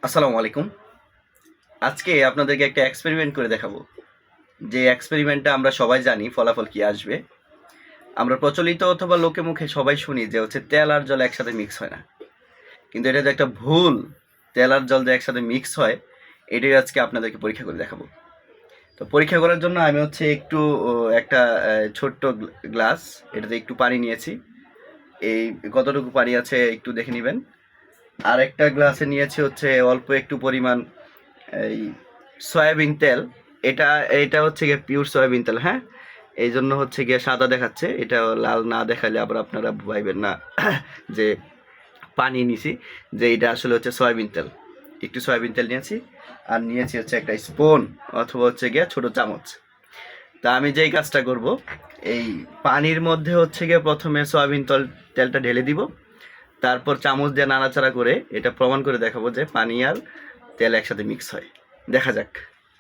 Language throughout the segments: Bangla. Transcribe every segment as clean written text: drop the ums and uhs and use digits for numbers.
আসসালামু আলাইকুম। আজকে আপনাদেরকে একটা এক্সপেরিমেন্ট করে দেখাবো। যে এক্সপেরিমেন্টটা আমরা সবাই জানি ফলাফল কি আসবে। আমরা প্রচলিত অথবা লোকে মুখে সবাই শুনি যে হচ্ছে তেল আর জল একসাথে মিক্স হয় না। কিন্তু এটা যে একটা ভুল, তেল আর জল যে একসাথে মিক্স হয়, এটাই আজকে আপনাদেরকে পরীক্ষা করে দেখাবো। তো পরীক্ষা করার জন্য আমি হচ্ছে একটু একটা ছোট্ট গ্লাস, এটাতে একটু পানি নিয়েছি। এই কতটুকু পানি আছে একটু দেখে নেবেন। আর একটা গ্লাসে নিয়েছি হচ্ছে অল্প একটু পরিমাণ এই সয়াবিন তেল। এটা এটা হচ্ছে গিয়ে পিওর সয়াবিন তেল, হ্যাঁ। এই জন্য হচ্ছে গিয়ে সাদা দেখাচ্ছে, এটা লাল না দেখালে আবার আপনারা ভাইবেন না যে পানি নিছি, যে এটা আসলে হচ্ছে সয়াবিন তেল। একটু সয়াবিন তেল নিয়েছি, আর নিয়েছি হচ্ছে একটা স্পুন অথবা হচ্ছে গিয়ে ছোট চামচ। তা আমি যেই কাজটা করব, এই পানির মধ্যে হচ্ছে গিয়ে প্রথমে সয়াবিন তেলটা ঢেলে দিব, তারপর চামচ দিয়ে নাড়াচাড়া করে এটা প্রমাণ করে দেখাবো যে পানি আর তেল একসাথে মিক্স হয়। দেখা যাক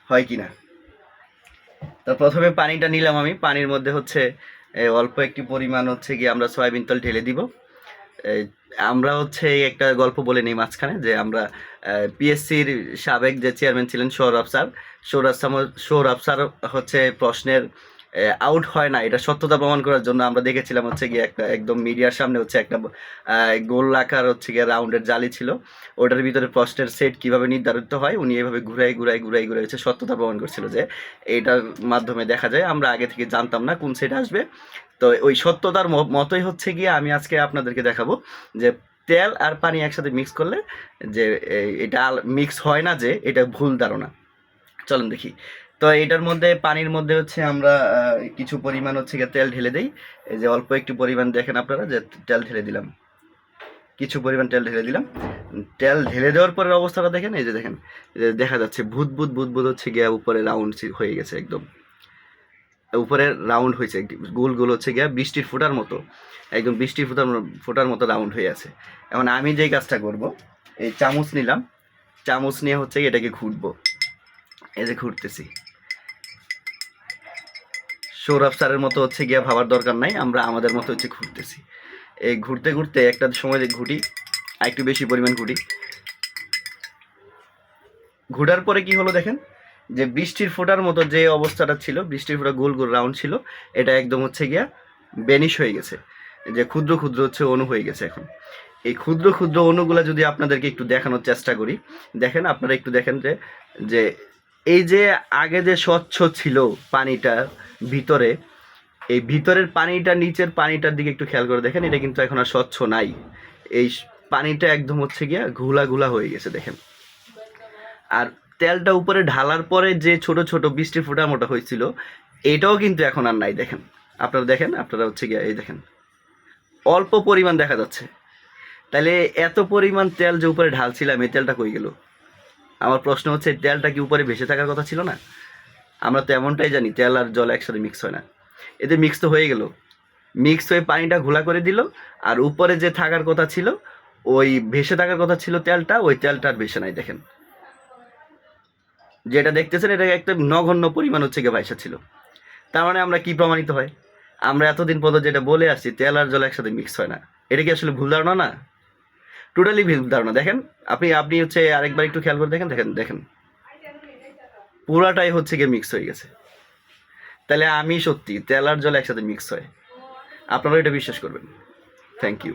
হয় কি না। তো প্রথমে পানিটা নিলাম আমি, পানির মধ্যে হচ্ছে অল্প একটি পরিমাণ হচ্ছে গিয়ে আমরা সয়াবিন তেল ঢেলে দিব। এই আমরা হচ্ছে একটা গল্প বলে নিই মাঝখানে, যে আমরা পিএসসির সাবেক যে চেয়ারম্যান ছিলেন সৌরভ স্যার হচ্ছে প্রশ্নের আউট হয় না, এটা সত্যতা প্রমাণ করার জন্য আমরা দেখেছিলাম হচ্ছে গিয়ে একটা একদম মিডিয়ার সামনে হচ্ছে একটা গোল আকার হচ্ছে গিয়ে রাউন্ডের জালি ছিল, ওটার ভিতরে প্রশ্নের সেট কিভাবে নির্ধারিত হয় উনি এভাবে ঘুরাই হচ্ছে সত্যতা প্রমাণ করছিল যে এটার মাধ্যমে দেখা যায়, আমরা আগে থেকে জানতাম না কোন সেট আসবে। তো ওই সত্যতার মতোই হচ্ছে গিয়ে আমি আজকে আপনাদেরকে দেখাবো যে তেল আর পানি একসাথে মিক্স করলে যে এটা মিক্স হয় না, যে এটা ভুল ধারণা। চলেন দেখি। তো এটার মধ্যে পানির মধ্যে হচ্ছে আমরা কিছু পরিমাণ হচ্ছে গিয়ে তেল ঢেলে দিই। এই যে অল্প একটু পরিমাণ দেখেন আপনারা, যে তেল ঢেলে দিলাম, কিছু পরিমাণ তেল ঢেলে দিলাম। তেল ঢেলে দেওয়ার পরের অবস্থাটা দেখেন, এই যে দেখেন, দেখা যাচ্ছে ভূত হচ্ছে গিয়ে উপরে রাউন্ড হয়ে গেছে, একদম উপরে রাউন্ড হয়েছে, গোল গোল হচ্ছে গিয়া বৃষ্টির ফোঁটার মতো, একদম বৃষ্টির ফোঁটার মতো রাউন্ড হয়ে আছে। এখন আমি যেই কাজটা করব, এই চামচ নিলাম, চামচ নিয়ে হচ্ছে এটাকে ঘুরবো। এই যে ঘুরতেছি, সৌরভ স্যারের মতো হচ্ছে গিয়া ভাবার দরকার নাই, আমরা আমাদের মতো হচ্ছে ঘুরতেছি। এই ঘুরতে ঘুরতে একটা সময় ঘুটি, আর একটু বেশি পরিমাণ ঘুটি। ঘুরার পরে কি হলো দেখেন, যে বৃষ্টির ফোঁটার মতো যে অবস্থাটা ছিল, বৃষ্টির ফোঁটা গোল গোল রাউন্ড ছিল, এটা একদম হচ্ছে গিয়া বেনিশ হয়ে গেছে, যে ক্ষুদ্র ক্ষুদ্র হচ্ছে অণু হয়ে গেছে। এখন এই ক্ষুদ্র ক্ষুদ্র অণুগুলা যদি আপনাদেরকে একটু দেখানোর চেষ্টা করি, দেখেন আপনারা একটু দেখেন যে যে এই যে আগে যে স্বচ্ছ ছিল পানিটা ভিতরে, এই ভিতরের পানিটা নিচের পানিটার দিকে একটু খেয়াল করে দেখেন, এটা কিন্তু এখন আর স্বচ্ছ নাই। এই পানিটা একদম হচ্ছে গিয়া ঘোলা ঘোলা হয়ে গেছে দেখেন। আর তেলটা উপরে ঢালার পরে যে ছোট ছোট বৃষ্টি ফোঁটার মতো হয়েছিল, এটাও কিন্তু এখন আর নাই দেখেন। আপনারা দেখেন, আপনারা হচ্ছে গিয়া এই দেখেন, অল্প পরিমাণ দেখা যাচ্ছে। তাহলে এত পরিমাণ তেল যে উপরে ঢালছিলাম, এই তেলটা কই গেল? আমার প্রশ্ন হচ্ছে, তেলটা কি উপরে ভেসে থাকার কথা ছিল না? আমরা তো এমনটাই জানি তেল আর জল একসাথে মিক্স হয় না। এতে মিক্স তো হয়ে গেল, মিক্স হয়ে পানিটা ঘোলা করে দিল, আর উপরে যে থাকার কথা ছিল, ওই ভেসে থাকার কথা ছিল তেলটা, ওই তেলটা আর ভেসে নাই দেখেন। যেটা দেখতেছেন এটা একটা নগণ্য পরিমাণ হচ্ছে গিয়ে ভাইসা ছিল। তার মানে আমরা কি প্রমাণিত হয়, আমরা এতদিন পর্যন্ত যেটা বলে আসছি তেল আর জল একসাথে মিক্স হয় না, এটা কি আসলে ভুল ধারণা না? টোটালি ভুল ধারণা। দেখেন আপনি আপনি হচ্ছে আরেকবার একটু খেয়াল করে দেখেন, দেখেন দেখেন পুরাটাই হচ্ছে গিয়ে মিক্স হয়ে গেছে। তাহলে আমি সত্যি তেল আর জল একসাথে মিক্স হয়, আপনারা এটা বিশ্বাস করবেন। Thank you.